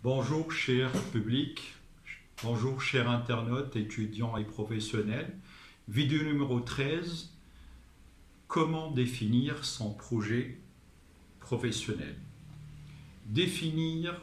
Bonjour cher public, bonjour chers internautes, étudiants et professionnels. Vidéo numéro 13, comment définir son projet professionnel. Définir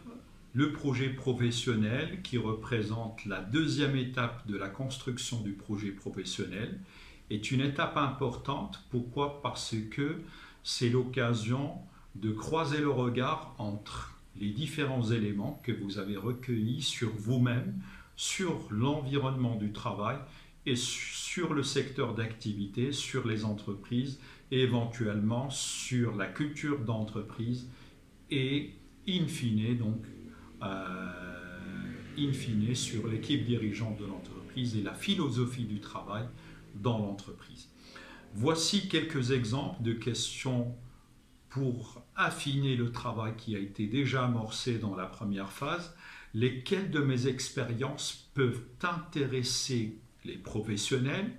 le projet professionnel qui représente la deuxième étape de la construction du projet professionnel est une étape importante. Pourquoi? Parce que c'est l'occasion de croiser le regard entre les différents éléments que vous avez recueillis sur vous-même, sur l'environnement du travail et sur le secteur d'activité, sur les entreprises et éventuellement sur la culture d'entreprise et in fine, sur l'équipe dirigeante de l'entreprise et la philosophie du travail dans l'entreprise. Voici quelques exemples de questions pour affiner le travail qui a été déjà amorcé dans la première phase. Lesquelles de mes expériences peuvent intéresser les professionnels?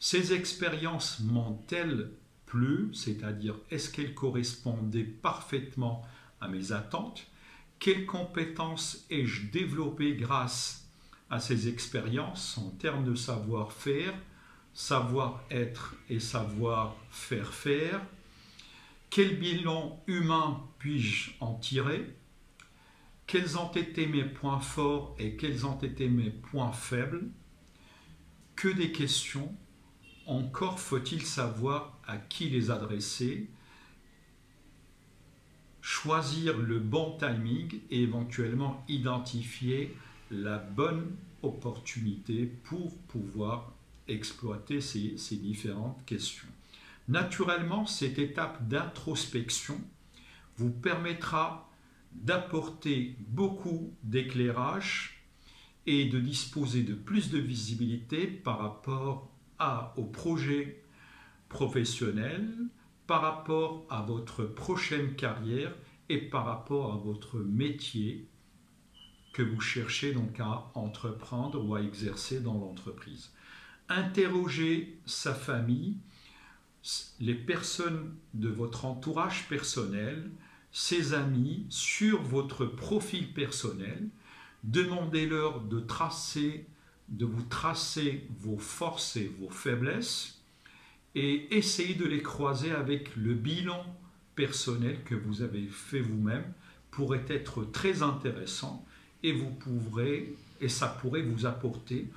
Ces expériences m'ont-elles plu? C'est-à-dire, est-ce qu'elles correspondaient parfaitement à mes attentes? Quelles compétences ai-je développées grâce à ces expériences en termes de savoir-faire, savoir-être et savoir-faire-faire? Quel bilan humain puis-je en tirer? Quels ont été mes points forts et quels ont été mes points faibles? Que des questions. Encore faut-il savoir à qui les adresser, choisir le bon timing et éventuellement identifier la bonne opportunité pour pouvoir exploiter ces différentes questions. Naturellement, cette étape d'introspection vous permettra d'apporter beaucoup d'éclairage et de disposer de plus de visibilité par rapport au projet professionnel, par rapport à votre prochaine carrière et par rapport à votre métier que vous cherchez donc à entreprendre ou à exercer dans l'entreprise. Interrogez sa famille, les personnes de votre entourage personnel, ses amis, sur votre profil personnel. Demandez-leur de vous tracer vos forces et vos faiblesses et essayez de les croiser avec le bilan personnel que vous avez fait vous-même. Pourrait être très intéressant et ça pourrait vous apporter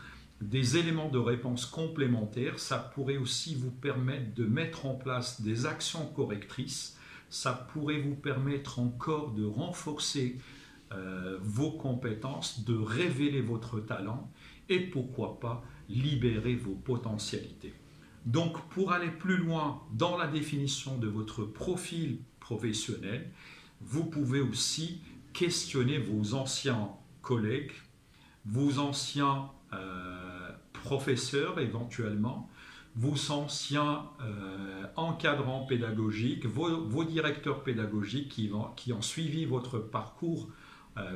des éléments de réponse complémentaires. Ça pourrait aussi vous permettre de mettre en place des actions correctrices. Ça pourrait vous permettre encore de renforcer vos compétences, de révéler votre talent et pourquoi pas libérer vos potentialités. Donc pour aller plus loin dans la définition de votre profil professionnel, vous pouvez aussi questionner vos anciens collègues, vos anciens professeurs éventuellement, vos anciens encadrants pédagogiques, vos directeurs pédagogiques qui ont suivi votre parcours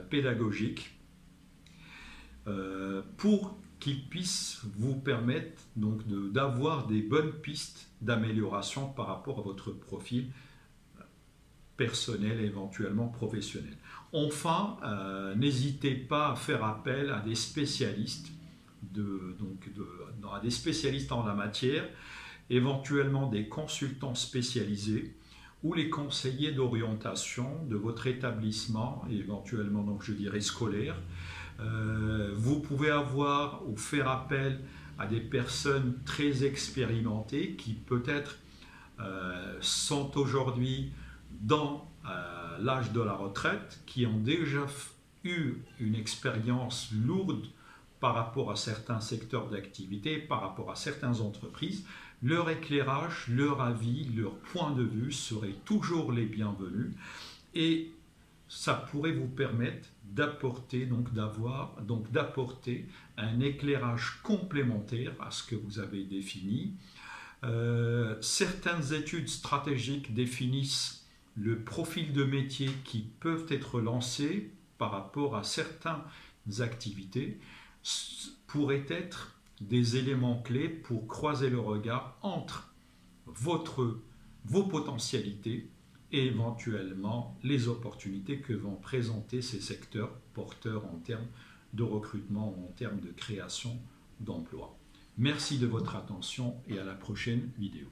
pédagogique pour qu'ils puissent vous permettre donc d'avoir des bonnes pistes d'amélioration par rapport à votre profil personnel et éventuellement professionnel. Enfin, n'hésitez pas à faire appel à des spécialistes à des spécialistes en la matière, éventuellement des consultants spécialisés ou les conseillers d'orientation de votre établissement, et éventuellement donc je dirais scolaire. Vous pouvez avoir ou faire appel à des personnes très expérimentées qui peut-être sont aujourd'hui dans l'âge de la retraite, qui ont déjà eu une expérience lourde par rapport à certains secteurs d'activité, par rapport à certaines entreprises. Leur éclairage, leur avis, leur point de vue seraient toujours les bienvenus et ça pourrait vous permettre d'apporter un éclairage complémentaire à ce que vous avez défini. Certaines études stratégiques définissent le profil de métier qui peuvent être lancés par rapport à certaines activités, pourraient être des éléments clés pour croiser le regard entre vos potentialités et éventuellement les opportunités que vont présenter ces secteurs porteurs en termes de recrutement ou en termes de création d'emplois. Merci de votre attention et à la prochaine vidéo.